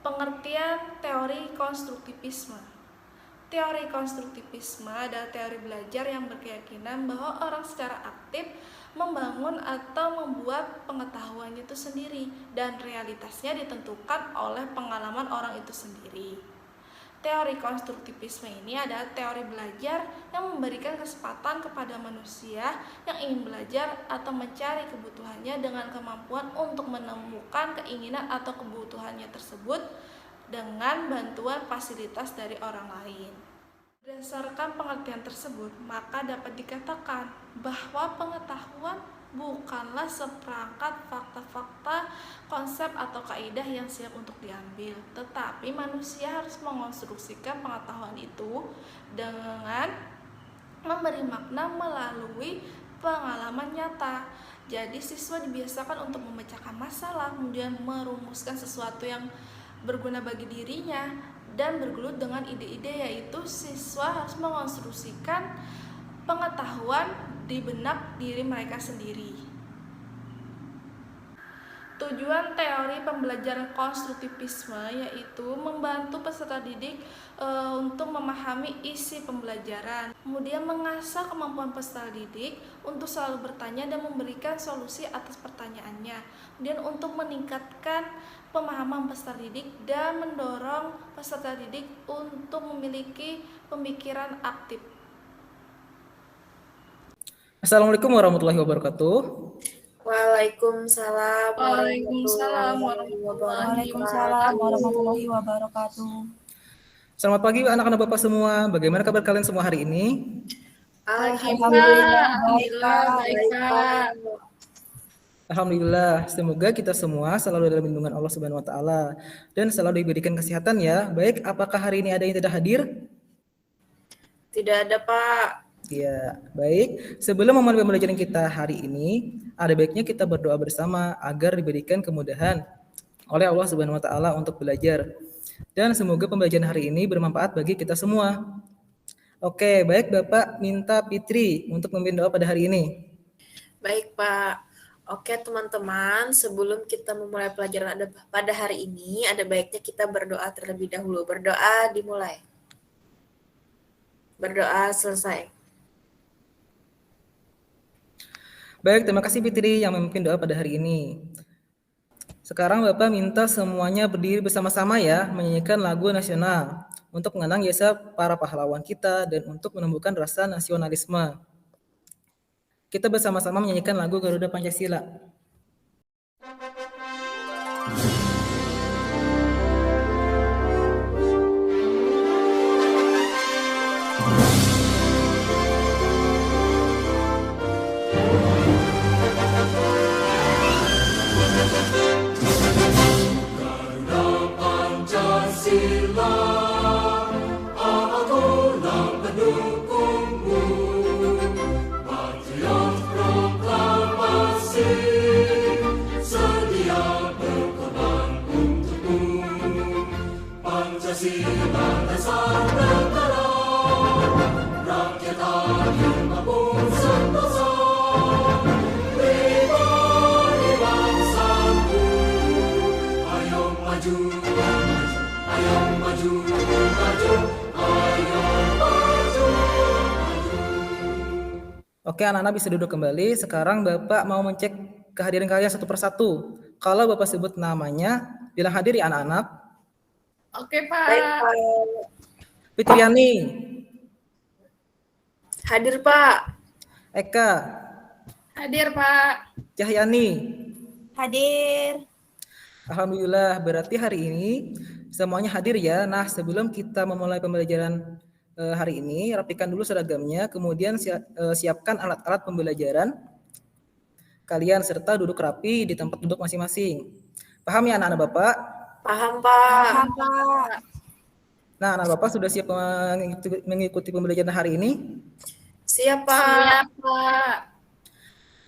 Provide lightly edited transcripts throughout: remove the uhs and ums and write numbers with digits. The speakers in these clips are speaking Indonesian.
Pengertian teori konstruktivisme. Teori konstruktivisme adalah teori belajar yang berkeyakinan bahwa orang secara aktif membangun atau membuat pengetahuannya itu sendiri dan realitasnya ditentukan oleh pengalaman orang itu sendiri. Teori konstruktivisme ini adalah teori belajar yang memberikan kesempatan kepada manusia yang ingin belajar atau mencari kebutuhannya dengan kemampuan untuk menemukan keinginan atau kebutuhannya tersebut dengan bantuan fasilitas dari orang lain. Berdasarkan pengertian tersebut, maka dapat dikatakan bahwa pengetahuan bukanlah seperangkat fakta-fakta, konsep atau kaidah yang siap untuk diambil, tetapi manusia harus mengonstruksikan pengetahuan itu dengan memberi makna melalui pengalaman nyata. Jadi siswa dibiasakan untuk memecahkan masalah, kemudian merumuskan sesuatu yang berguna bagi dirinya, dan bergelut dengan ide-ide, yaitu siswa harus mengonstruksikan pengetahuan di benak diri mereka sendiri. Tujuan teori pembelajaran konstruktivisme yaitu membantu peserta didik untuk memahami isi pembelajaran, kemudian mengasah kemampuan peserta didik untuk selalu bertanya dan memberikan solusi atas pertanyaannya, kemudian untuk meningkatkan pemahaman peserta didik dan mendorong peserta didik untuk memiliki pemikiran aktif. Assalamualaikum warahmatullahi wabarakatuh. Waalaikumsalam warahmatullahi wabarakatuh. Selamat pagi anak-anak Bapak semua. Bagaimana kabar kalian semua hari ini? Alhamdulillah baik, Pak. Alhamdulillah, semoga kita semua selalu dalam lindungan Allah Subhanahu wa taala dan selalu diberikan kesehatan ya. Baik, apakah hari ini ada yang tidak hadir? Tidak ada, Pak. Ya, baik. Sebelum memulai pembelajaran kita hari ini, ada baiknya kita berdoa bersama agar diberikan kemudahan oleh Allah Subhanahu wa taala untuk belajar. Dan semoga pembelajaran hari ini bermanfaat bagi kita semua. Oke, baik Bapak minta Fitri untuk memimpin doa pada hari ini. Baik, Pak. Oke, teman-teman, sebelum kita memulai pelajaran pada hari ini, ada baiknya kita berdoa terlebih dahulu. Berdoa dimulai. Berdoa selesai. Baik, terima kasih Fitri yang memimpin doa pada hari ini. Sekarang Bapak minta semuanya berdiri bersama-sama ya, menyanyikan lagu nasional untuk mengenang jasa para pahlawan kita dan untuk menumbuhkan rasa nasionalisme. Kita bersama-sama menyanyikan lagu Garuda Pancasila. Oke, anak-anak bisa duduk kembali. Sekarang Bapak mau mencek kehadiran kalian satu persatu. Kalau Bapak sebut namanya, bilang hadir ya anak-anak. Oke, Pak. Baik, Pak. Fitriani. Hadir, Pak. Eka. Hadir, Pak. Cahyani. Hadir. Alhamdulillah, berarti hari ini semuanya hadir ya. Nah, sebelum kita memulai pembelajaran hari ini, rapikan dulu seragamnya, kemudian siapkan alat-alat pembelajaran kalian serta duduk rapi di tempat duduk masing-masing. Paham ya anak-anak Bapak? Paham, Pak. Paham, Pak. Nah, anak Bapak sudah siap mengikuti pembelajaran hari ini? Siap, Pak. Siap, Pak.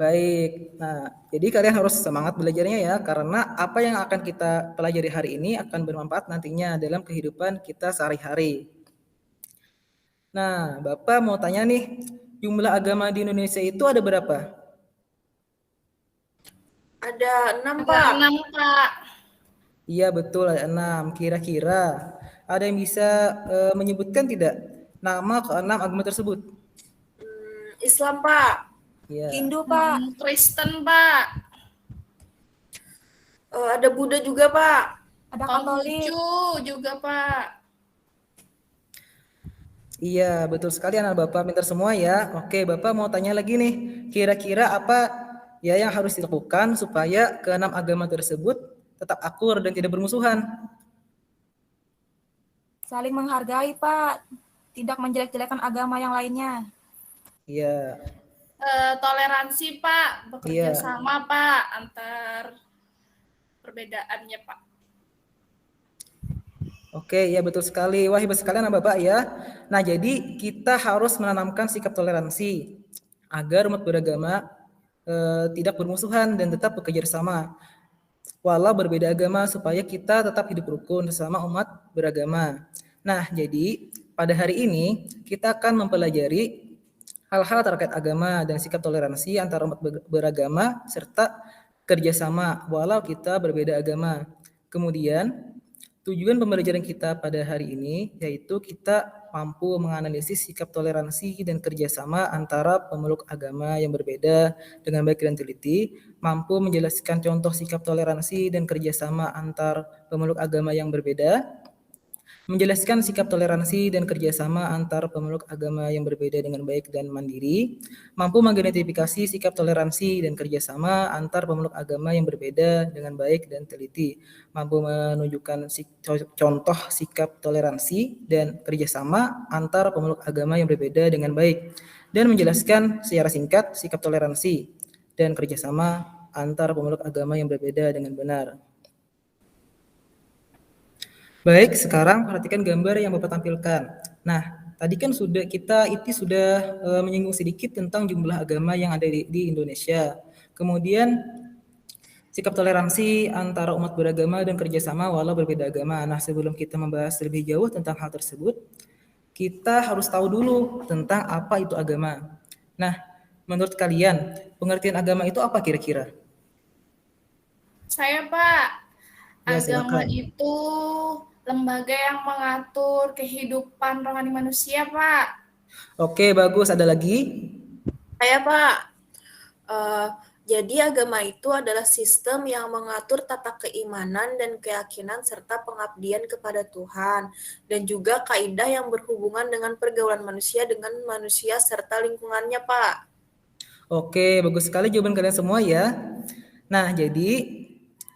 Baik, nah jadi kalian harus semangat belajarnya ya, karena apa yang akan kita pelajari hari ini akan bermanfaat nantinya dalam kehidupan kita sehari-hari. Nah, Bapak mau tanya nih, jumlah agama di Indonesia itu ada berapa? Ada 6, Ada Pak. 6, Pak. Iya betul ada 6. Kira-kira ada yang bisa menyebutkan tidak nama keenam agama tersebut? Islam, Pak. Iya. Hindu, Pak. Kristen, Pak. Ada Buddha juga, Pak. Ada Katolik. Konghucu juga, Pak. Iya, betul sekali anak Bapak pintar semua ya. Oke, Bapak mau tanya lagi nih. Kira-kira apa ya yang harus dilakukan supaya keenam agama tersebut tetap akur dan tidak bermusuhan? Saling menghargai, Pak. Tidak menjelek-jelekan agama yang lainnya. Iya. Toleransi, Pak. Bekerja Iya. sama, Pak, antar perbedaannya, Pak. Oke, ya betul sekali. Wah, hebat sekali anak Bapak ya. Nah, jadi kita harus menanamkan sikap toleransi agar umat beragama tidak bermusuhan dan tetap bekerja sama. Walau berbeda agama supaya kita tetap hidup rukun sesama umat beragama. Nah, jadi pada hari ini kita akan mempelajari hal-hal terkait agama dan sikap toleransi antara umat beragama serta kerjasama walau kita berbeda agama. Kemudian tujuan pembelajaran kita pada hari ini yaitu kita mampu menganalisis sikap toleransi dan kerjasama antara pemeluk agama yang berbeda dengan baik dan teliti, mampu menjelaskan contoh sikap toleransi dan kerjasama antar pemeluk agama yang berbeda, menjelaskan sikap toleransi dan kerjasama antar pemeluk agama yang berbeda dengan baik dan mandiri, mampu mengidentifikasi sikap toleransi dan kerjasama antar pemeluk agama yang berbeda dengan baik dan teliti, mampu menunjukkan contoh sikap toleransi dan kerjasama antar pemeluk agama yang berbeda dengan baik, dan menjelaskan secara singkat sikap toleransi dan kerjasama antar pemeluk agama yang berbeda dengan benar. Baik, sekarang perhatikan gambar yang Bapak tampilkan. Nah, tadi kan kita sudah menyinggung sedikit tentang jumlah agama yang ada di Indonesia. Kemudian sikap toleransi antara umat beragama dan kerjasama walau berbeda agama. Nah, sebelum kita membahas lebih jauh tentang hal tersebut, kita harus tahu dulu tentang apa itu agama. Nah, menurut kalian, pengertian agama itu apa kira-kira? Saya, Pak. Ya, Agama silakan. itu lembaga yang mengatur kehidupan rohani manusia, Pak. Oke, bagus. Ada lagi? Saya, Pak. Jadi agama itu adalah sistem yang mengatur tata keimanan dan keyakinan serta pengabdian kepada Tuhan dan juga kaidah yang berhubungan dengan pergaulan manusia dengan manusia serta lingkungannya, Pak. Oke, bagus sekali jawaban kalian semua ya. Nah, jadi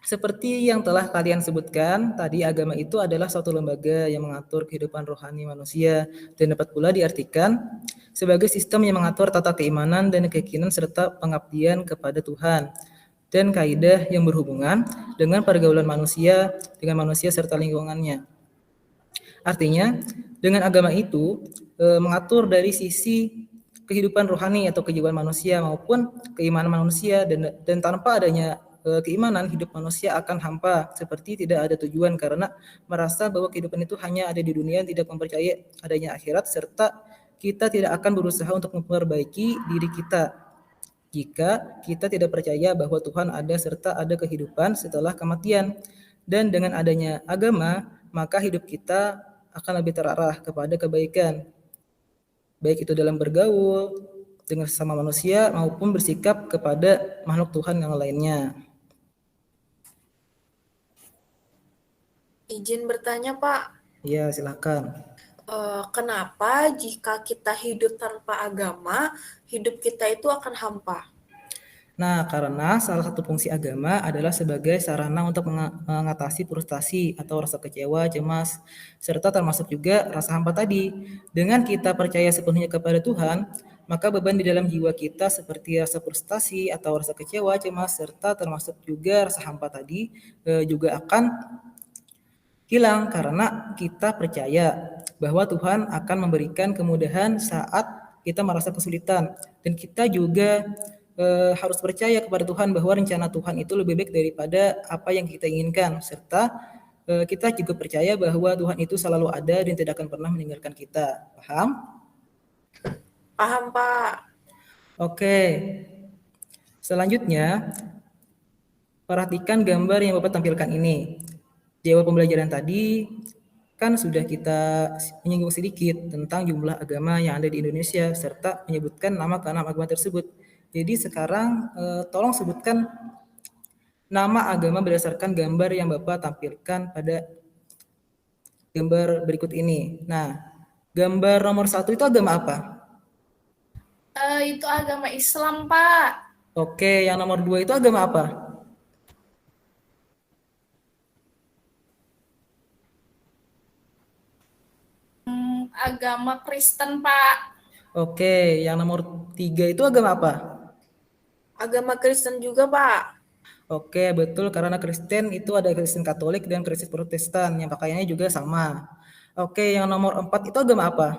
seperti yang telah kalian sebutkan, tadi agama itu adalah suatu lembaga yang mengatur kehidupan rohani manusia dan dapat pula diartikan sebagai sistem yang mengatur tata keimanan dan keyakinan serta pengabdian kepada Tuhan dan kaidah yang berhubungan dengan pergaulan manusia dengan manusia serta lingkungannya. Artinya, dengan agama itu mengatur dari sisi kehidupan rohani atau kejiwaan manusia maupun keimanan manusia dan tanpa adanya keimanan hidup manusia akan hampa seperti tidak ada tujuan karena merasa bahwa kehidupan itu hanya ada di dunia, tidak mempercayai adanya akhirat serta kita tidak akan berusaha untuk memperbaiki diri kita jika kita tidak percaya bahwa Tuhan ada serta ada kehidupan setelah kematian. Dan dengan adanya agama maka hidup kita akan lebih terarah kepada kebaikan baik itu dalam bergaul dengan sesama manusia maupun bersikap kepada makhluk Tuhan yang lainnya. Izin bertanya, Pak. Ya, silakan. Kenapa jika kita hidup tanpa agama, hidup kita itu akan hampa? Nah, karena salah satu fungsi agama adalah sebagai sarana untuk mengatasi frustasi atau rasa kecewa, cemas, serta termasuk juga rasa hampa tadi. Dengan kita percaya sepenuhnya kepada Tuhan, maka beban di dalam jiwa kita seperti rasa frustasi atau rasa kecewa, cemas, serta termasuk juga rasa hampa tadi juga akan hilang karena kita percaya bahwa Tuhan akan memberikan kemudahan saat kita merasa kesulitan dan kita juga harus percaya kepada Tuhan bahwa rencana Tuhan itu lebih baik daripada apa yang kita inginkan serta kita juga percaya bahwa Tuhan itu selalu ada dan tidak akan pernah meninggalkan kita. Paham? Paham, Pak. Oke. Selanjutnya perhatikan gambar yang Bapak tampilkan ini. Di awal pembelajaran tadi kan sudah kita menyinggung sedikit tentang jumlah agama yang ada di Indonesia serta menyebutkan nama keenam agama tersebut. Jadi sekarang tolong sebutkan nama agama berdasarkan gambar yang Bapak tampilkan pada gambar berikut ini. Nah, gambar nomor 1 itu agama apa? Itu agama Islam, Pak. Oke, yang nomor 2 itu agama apa? Agama Kristen, Pak. Oke, yang nomor 3 itu agama apa? Agama Kristen juga, Pak. Oke, betul, karena Kristen itu ada Kristen Katolik dan Kristen Protestan yang pakaiannya juga sama. Oke, yang nomor 4 itu agama apa?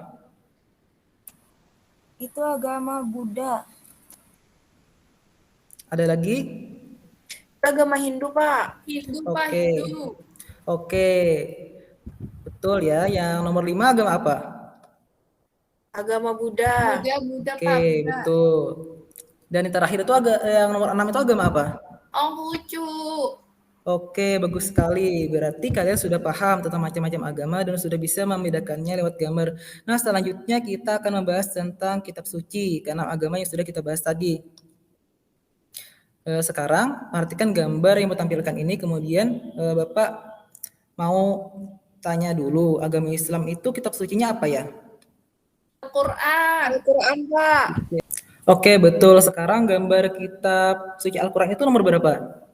Itu agama Buddha. Ada lagi? Agama Hindu, Pak. Hindu, Pak, Oke. Hindu. Oke. Betul ya. Yang nomor 5 agama apa? Agama Buddha. Buddha, Oke, Pak, Buddha. betul. Dan yang terakhir itu yang nomor 6 itu agama apa? Konghucu. Oke, bagus sekali. Berarti kalian sudah paham tentang macam-macam agama dan sudah bisa membedakannya lewat gambar. Nah, selanjutnya kita akan membahas tentang kitab suci, karena agama yang sudah kita bahas tadi. Sekarang, perhatikan gambar yang ditampilkan ini, kemudian Bapak mau tanya dulu, agama Islam itu kitab sucinya apa ya? Al-Quran. Al-Quran, Pak. Oke, betul. Sekarang gambar kitab suci Al-Quran itu nomor berapa?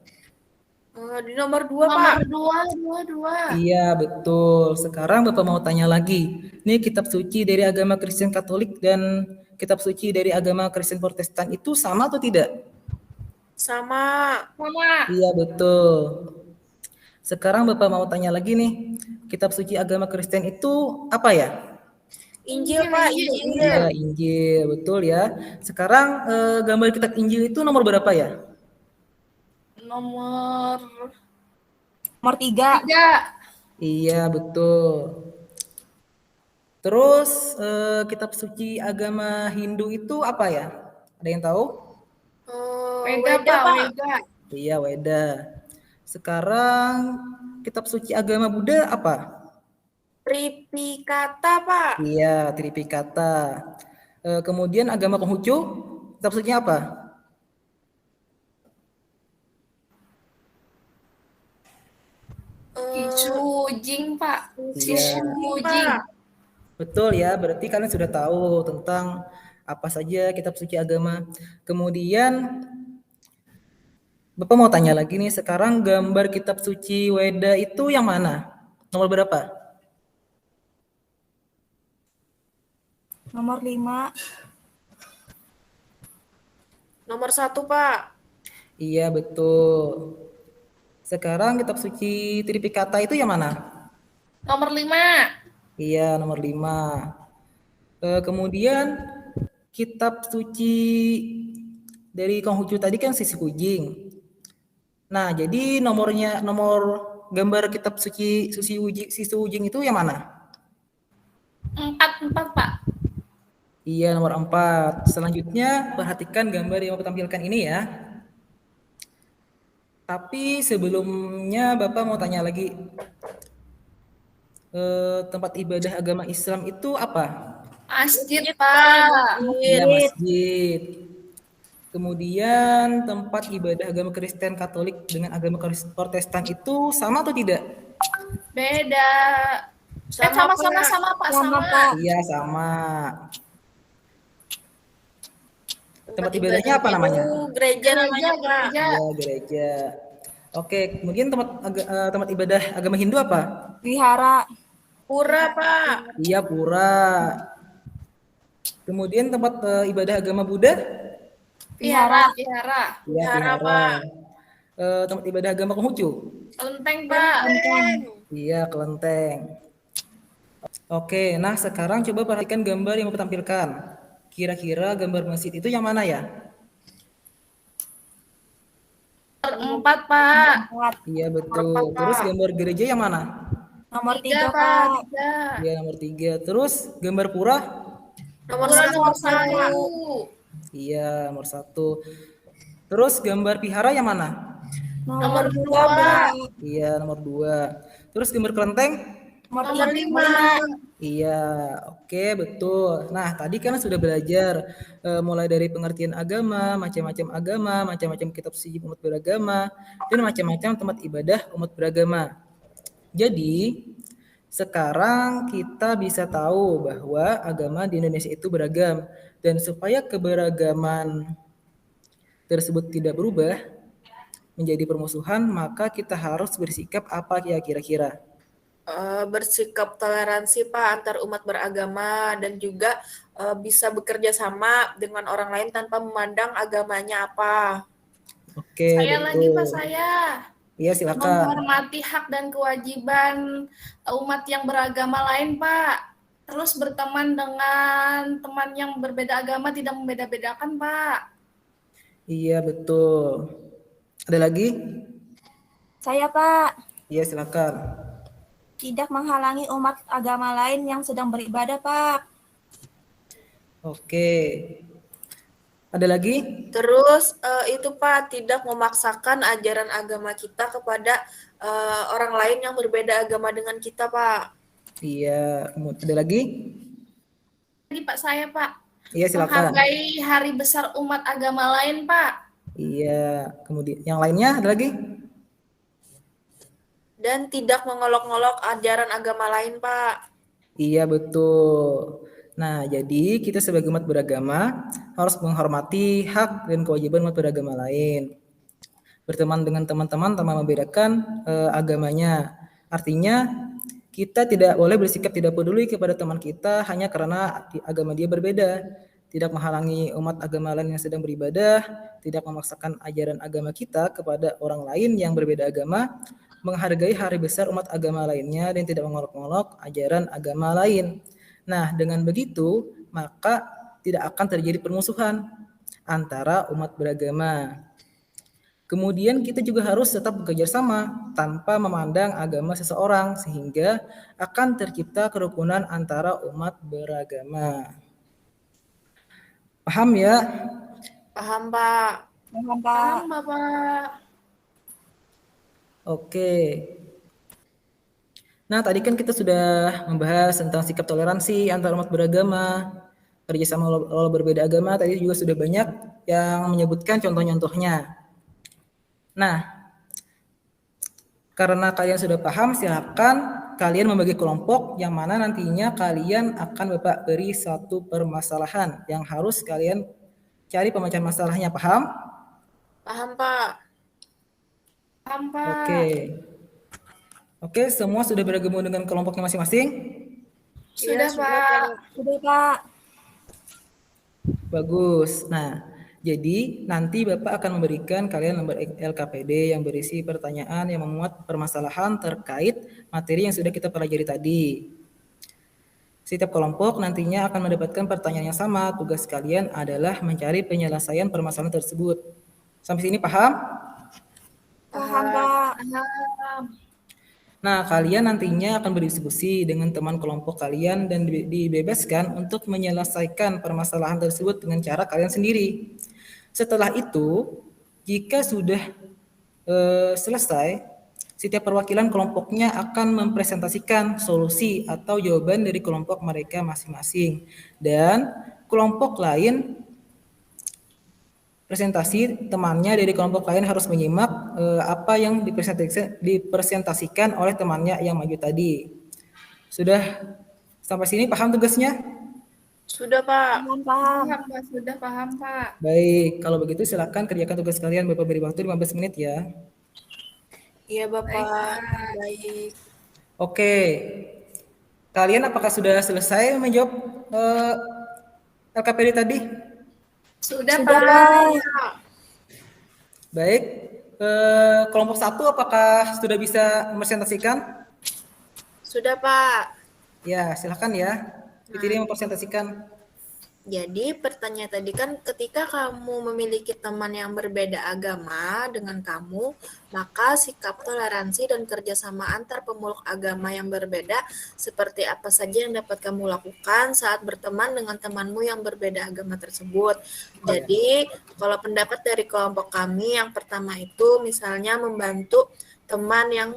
Di nomor 2, Pak. Nomor 2. Iya, betul. Sekarang Bapak mau tanya lagi. Ini kitab suci dari agama Kristen Katolik dan kitab suci dari agama Kristen Protestan itu sama atau tidak? Sama. Iya, betul. Sekarang Bapak mau tanya lagi nih. Kitab suci agama Kristen itu apa ya? Injil, Pak. Injil. Iya, Injil. Betul ya. Sekarang gambar kitab Injil itu nomor berapa ya? Nomor 3. 3. Iya, betul. Terus kitab suci agama Hindu itu apa ya? Ada yang tahu? Weda, Pak. Weda. Iya, Weda. Sekarang kitab suci agama Buddha apa? Tripikata, Pak. Iya, Tripikata. Kemudian agama Konghucu, kitab sucinya apa? Kicujing, Pak. Iya. Kicujing. Betul ya, berarti kalian sudah tahu tentang apa saja kitab suci agama. Kemudian Bapak mau tanya lagi nih, sekarang gambar kitab suci Weda itu yang mana? Nomor berapa? Nomor 5. Nomor 1, Pak. Iya, betul. Sekarang kitab suci Tripikata itu yang mana? Nomor 5. Iya, nomor 5. Kemudian kitab suci dari Konghucu tadi kan Sisi Kujing. Nah, jadi nomor gambar kitab suci Sisi Kujing itu yang mana? 4, Pak. Iya, nomor 4. Selanjutnya, perhatikan gambar yang aku tampilkan ini ya. Tapi sebelumnya Bapak mau tanya lagi. Tempat ibadah agama Islam itu apa? Masjid, Pak. Iya, masjid. Kemudian tempat ibadah agama Kristen Katolik dengan agama Protestan itu sama atau tidak? Beda. Sama, Pak. Sama, Pak. Iya, sama. Tempat ibadahnya apa namanya? Gereja namanya, Pak. Iya, gereja. Oke, kemudian tempat ibadah agama Hindu apa? Wihara. Pura, Pak. Iya, pura. Kemudian tempat ibadah agama Buddha? Vihara. Iya, Vihara, vihara. Pak. Tempat ibadah agama Konghucu? Kelenteng, Pak. Iya, kelenteng. Oke, nah sekarang coba perhatikan gambar yang mau tampilkan. Kira-kira gambar masjid itu yang mana ya? Nomor 4, Pak. 4. Iya, betul. Terus gambar gereja yang mana? Nomor 3, 3, Pak. 3. Iya, nomor 3. Terus gambar pura? Nomor Pura 1. nomor 1. Iya, nomor 1. Terus gambar vihara yang mana? Nomor 2, Pak. Pak. Iya, nomor 2. Terus gambar kelenteng? Nomor 5. Iya, oke betul. Nah, tadi kan sudah belajar mulai dari pengertian agama, macam-macam kitab suci umat beragama, dan macam-macam tempat ibadah umat beragama. Jadi, sekarang kita bisa tahu bahwa agama di Indonesia itu beragam, dan supaya keberagaman tersebut tidak berubah menjadi permusuhan, maka kita harus bersikap apa ya kira-kira? Bersikap toleransi Pak antar umat beragama dan juga bisa bekerja sama dengan orang lain tanpa memandang agamanya apa. Oke, Saya lagi betul. Pak, saya Iya, silakan. menghormati hak dan kewajiban umat yang beragama lain, Pak. Terus berteman dengan teman yang berbeda agama, tidak membeda-bedakan, Pak. Iya, betul. Ada lagi? Saya, Pak, Iya, silakan. tidak menghalangi umat agama lain yang sedang beribadah, Pak. Oke. Ada lagi? Terus itu Pak tidak memaksakan ajaran agama kita kepada orang lain yang berbeda agama dengan kita Pak. Iya, ada lagi? Jadi Pak, saya, Pak, Iya, silakan. menghargai hari besar umat agama lain, Pak. Iya, kemudian yang lainnya ada lagi? Dan tidak mengolok-ngolok ajaran agama lain Pak. Iya, betul. Nah, jadi kita sebagai umat beragama harus menghormati hak dan kewajiban umat beragama lain. Berteman dengan teman-teman tanpa membedakan agamanya. Artinya kita tidak boleh bersikap tidak peduli kepada teman kita hanya karena agama dia berbeda. Tidak menghalangi umat agama lain yang sedang beribadah, tidak memaksakan ajaran agama kita kepada orang lain yang berbeda agama, menghargai hari besar umat agama lainnya, dan tidak mengolok-ngolok ajaran agama lain. Nah, dengan begitu, maka tidak akan terjadi permusuhan antara umat beragama. Kemudian kita juga harus tetap bekerja sama tanpa memandang agama seseorang sehingga akan tercipta kerukunan antara umat beragama. Paham ya? Paham Pak. Paham, Pak. Paham, Bapak. Oke. Nah, tadi kan kita sudah membahas tentang sikap toleransi antar umat beragama, kerjasama walau berbeda agama, tadi juga sudah banyak yang menyebutkan contoh-contohnya. Nah, karena kalian sudah paham, silakan kalian membagi kelompok yang mana nantinya kalian akan Bapak beri satu permasalahan yang harus kalian cari pemecahan masalahnya. Paham? Paham Pak. Paham, Pak. Oke, semua sudah bergabung dengan kelompoknya masing-masing? Sudah, Iya, Pak. Sudah, Pak. Bagus. Nah, jadi nanti Bapak akan memberikan kalian lembar LKPD yang berisi pertanyaan yang memuat permasalahan terkait materi yang sudah kita pelajari tadi. Setiap kelompok nantinya akan mendapatkan pertanyaan yang sama. Tugas kalian adalah mencari penyelesaian permasalahan tersebut. Sampai sini paham? Paham, Pak. Paham. Nah, kalian nantinya akan berdiskusi dengan teman kelompok kalian dan dibebaskan untuk menyelesaikan permasalahan tersebut dengan cara kalian sendiri. Setelah itu, jika sudah selesai, setiap perwakilan kelompoknya akan mempresentasikan solusi atau jawaban dari kelompok mereka masing-masing. Dan kelompok lain presentasi temannya dari kelompok lain harus menyimak apa yang dipresentasikan oleh temannya yang maju tadi. Sudah sampai sini paham tugasnya? Sudah Pak. Paham. Paham, Pak. Sudah paham, Pak. Baik, kalau begitu silakan kerjakan tugas kalian. Bapak beri waktu 15 menit ya. Iya Bapak. Baik. Oke. Kalian apakah sudah selesai menjawab LKPD tadi? Sudah, Sudah, Pak. Pak. Baik. Kelompok 1 apakah sudah bisa mempresentasikan? Sudah Pak. Ya, silakan ya. Fitri mempresentasikan. Jadi pertanyaan tadi kan ketika kamu memiliki teman yang berbeda agama dengan kamu, maka sikap toleransi dan kerjasama antar pemeluk agama yang berbeda seperti apa saja yang dapat kamu lakukan saat berteman dengan temanmu yang berbeda agama tersebut. Jadi kalau pendapat dari kelompok kami yang pertama itu misalnya membantu teman yang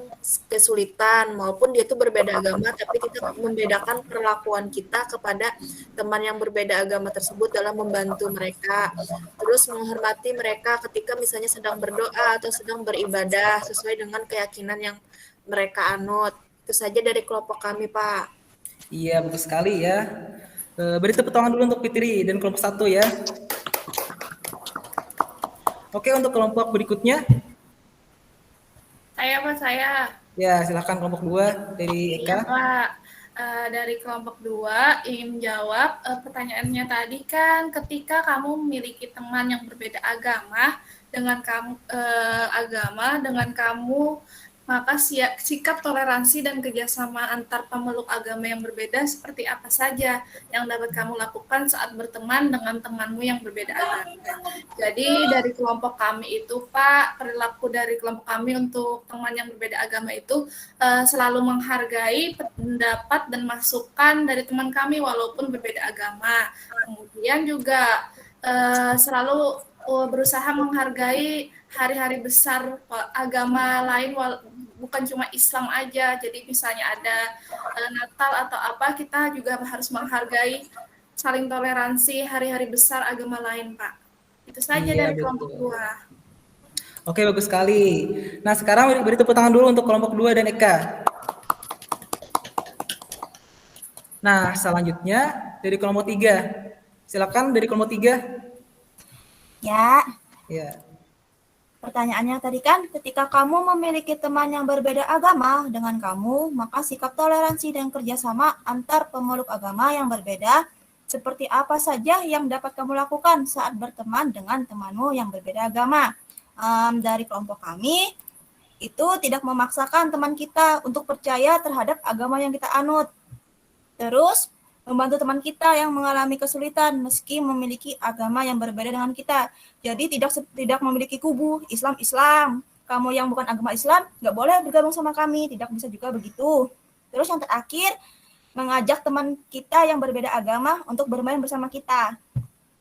kesulitan, maupun dia tuh berbeda agama tapi kita membedakan perlakuan kita kepada teman yang berbeda agama tersebut dalam membantu mereka. Terus menghormati mereka ketika misalnya sedang berdoa atau sedang beribadah sesuai dengan keyakinan yang mereka anut. Itu saja dari kelompok kami, Pak. Iya, betul sekali ya. Beri tepuk tangan dulu untuk Fitri dan kelompok 1 ya. Oke, untuk kelompok berikutnya. Saya. Ya, silakan kelompok 2 dari Iya, Eka. Pak. Dari kelompok 2 ingin menjawab pertanyaannya tadi kan ketika kamu memiliki teman yang berbeda agama dengan kamu maka sikap toleransi dan kerjasama antar pemeluk agama yang berbeda seperti apa saja yang dapat kamu lakukan saat berteman dengan temanmu yang berbeda agama. Jadi dari kelompok kami itu, Pak, perilaku dari kelompok kami untuk teman yang berbeda agama itu selalu menghargai pendapat dan masukan dari teman kami walaupun berbeda agama. Kemudian juga selalu berusaha menghargai hari-hari besar agama lain, bukan cuma Islam aja. Jadi misalnya ada Natal atau apa, kita juga harus menghargai, saling toleransi hari-hari besar agama lain, Pak. Itu saja Iya, dari kelompok betul. 2. Oke, bagus sekali. Nah, sekarang beri tepuk tangan dulu untuk kelompok 2 dan Eka. Nah, selanjutnya dari kelompok 3. Silakan dari kelompok 3. Ya, Ya. pertanyaannya tadi kan, ketika kamu memiliki teman yang berbeda agama dengan kamu, maka sikap toleransi dan kerjasama antar pemeluk agama yang berbeda seperti apa saja yang dapat kamu lakukan saat berteman dengan temanmu yang berbeda agama? Dari kelompok kami, itu tidak memaksakan teman kita untuk percaya terhadap agama yang kita anut. Terus, membantu teman kita yang mengalami kesulitan meski memiliki agama yang berbeda dengan kita. Jadi tidak memiliki kubu Islam. Kamu yang bukan agama Islam nggak boleh bergabung sama kami, tidak bisa juga begitu. Terus yang terakhir, mengajak teman kita yang berbeda agama untuk bermain bersama kita.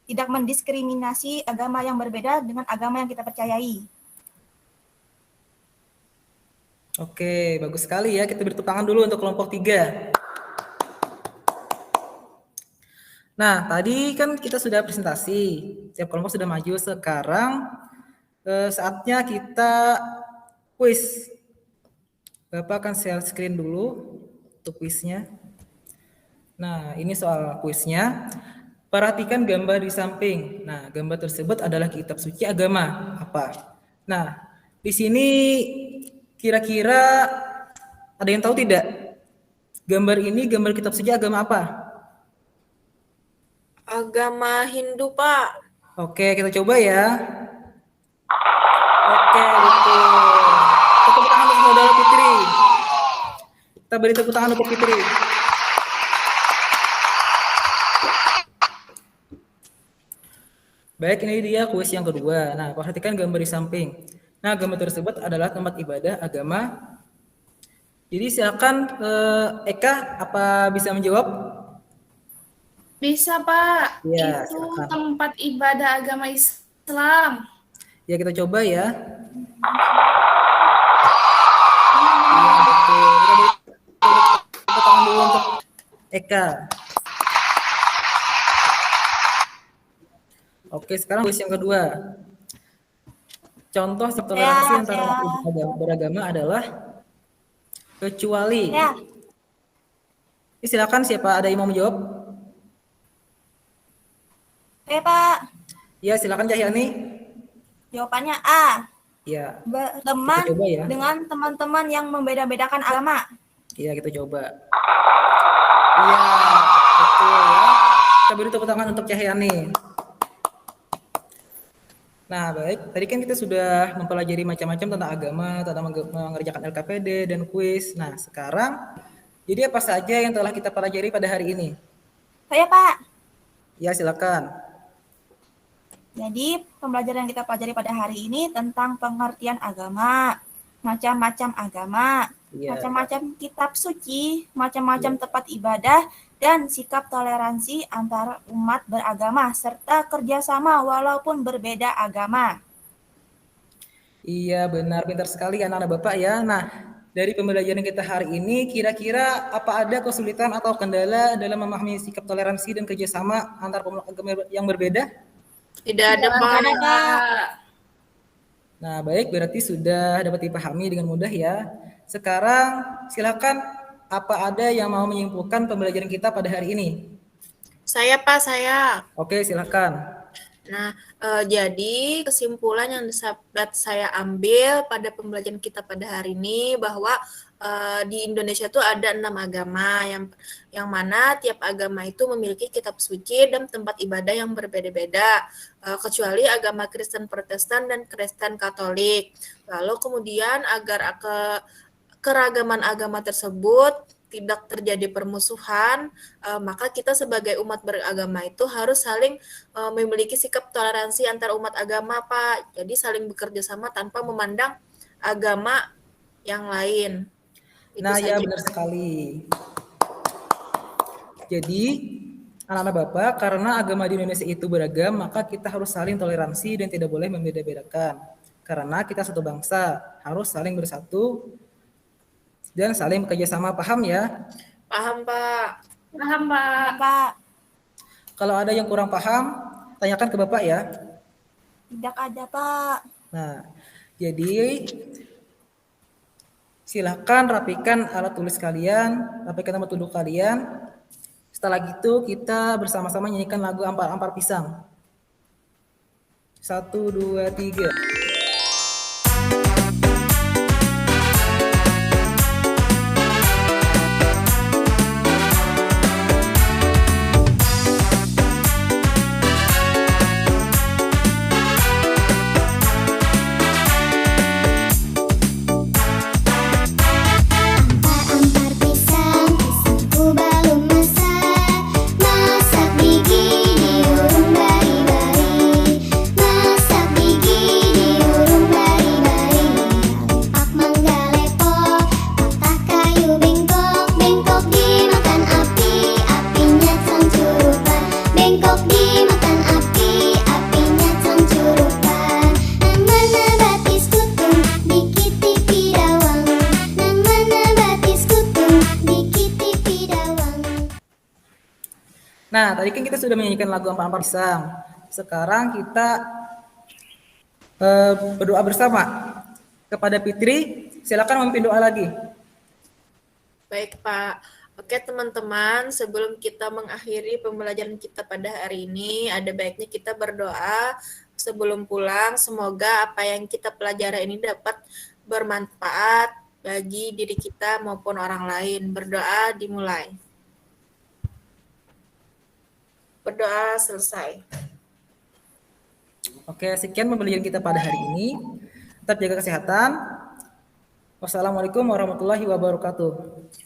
Tidak mendiskriminasi agama yang berbeda dengan agama yang kita percayai. Oke, bagus sekali ya. Kita beri tepuk tangan dulu untuk kelompok 3. Nah, tadi kan kita sudah presentasi. Setiap kelompok sudah maju. Sekarang saatnya kita kuis. Bapak akan share screen dulu untuk kuisnya. Nah, ini soal kuisnya. Perhatikan gambar di samping. Nah, gambar tersebut adalah kitab suci agama. Apa? Nah, di sini kira-kira ada yang tahu tidak? Gambar ini gambar kitab suci agama apa? Agama Hindu, Pak. Oke, kita coba ya. Oke, betul. Tepuk tangan untuk saudara Fitri. Kita beri tepuk tangan untuk Fitri. Baik, ini dia kuis yang kedua. Nah, perhatikan gambar di samping. Nah, gambar tersebut adalah tempat ibadah agama. Jadi silakan Eka, apa bisa menjawab? Bisa, Pak. Ya, Itu silakan. tempat ibadah agama Islam. Ya, kita coba ya. Iya, betul. Kita beri tepuk tangan dulu untuk Eka. Oke, sekarang kuis yang kedua. Contoh toleransi antara umat beragama adalah kecuali. Ya. Silakan, siapa ada yang mau menjawab? Oke, Pak. Ya, silakan Cahyani. Jawabannya A. Ya, Berteman kita coba ya. dengan teman-teman yang membeda-bedakan agama. Iya, kita coba. Iya, betul ya. Kita beri tepuk tangan untuk Cahyani. Nah, baik. Tadi kan kita sudah mempelajari macam-macam tentang agama, tentang mengerjakan LKPD dan kuis. Nah, sekarang jadi apa saja yang telah kita pelajari pada hari ini? Saya, Pak. Ya, silakan. Jadi, pembelajaran yang kita pelajari pada hari ini tentang pengertian agama, macam-macam agama, Iya. macam-macam kitab suci, macam-macam tempat ibadah, dan sikap toleransi antara umat beragama, serta kerjasama walaupun berbeda agama. Iya, benar, pintar sekali anak-anak Bapak ya. Nah, dari pembelajaran kita hari ini, kira-kira apa ada kesulitan atau kendala dalam memahami sikap toleransi dan kerjasama antar pemeluk agama yang berbeda? Tidak ada, Pak. Ada, Pak. Nah, baik, berarti sudah dapat dipahami dengan mudah ya. Sekarang, silakan apa ada yang mau menyimpulkan pembelajaran kita pada hari ini? Saya, Pak, saya. Oke, silakan. Nah, jadi kesimpulan yang dapat saya ambil pada pembelajaran kita pada hari ini bahwa di Indonesia itu ada 6 agama yang mana tiap agama itu memiliki kitab suci dan tempat ibadah yang berbeda-beda, kecuali agama Kristen Protestan dan Kristen Katolik. Lalu kemudian agar keragaman agama tersebut tidak terjadi permusuhan, maka kita sebagai umat beragama itu harus saling memiliki sikap toleransi antar umat agama, Pak. Jadi saling bekerja sama tanpa memandang agama yang lain. Itu Nah, ya saja. benar sekali. Jadi, anak-anak Bapak, karena agama di Indonesia itu beragam, maka kita harus saling toleransi dan tidak boleh membeda-bedakan. Karena kita satu bangsa, harus saling bersatu dan saling bekerja sama, paham ya? Paham, Pak? Paham, Pak. Pak, Kalau ada yang kurang paham, tanyakan ke Bapak ya. tidak ada, Pak. Nah, jadi silakan rapikan alat tulis kalian, rapikan tempat duduk kalian. Setelah itu kita bersama-sama nyanyikan lagu Ampar-Ampar Pisang. 1, 2, 3. Ampar-ampar pisang, pisangku belum masak. Masak gigi diurung bari-bari. Masak gigi diurung bari-bari. Lipak mangga lepok, patah kayu bengkok. Bengkok dimakan api, apinya cangcurupan. Bengkok dimakan api, apinya cangcurupan. Nang mana batis kutung, dikit-dikit dawang. Nang mana batis kutung, dikit-dikit dawang. Nah, tadi kan kita sudah menyanyikan lagu Ampar-Ampar Pisang. Sekarang kita berdoa bersama. Kepada Fitri, silakan memimpin doa lagi. Baik, Pak. Oke, teman-teman, sebelum kita mengakhiri pembelajaran kita pada hari ini, ada baiknya kita berdoa sebelum pulang. Semoga apa yang kita pelajari ini dapat bermanfaat bagi diri kita maupun orang lain. Berdoa dimulai. Berdoa selesai. Oke, sekian pembelajaran kita pada hari ini. Tetap jaga kesehatan. Wassalamualaikum warahmatullahi wabarakatuh.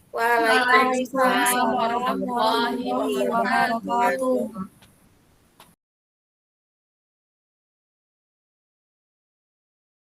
Waalaikumsalam warahmatullahi wabarakatuh. wabarakatuh.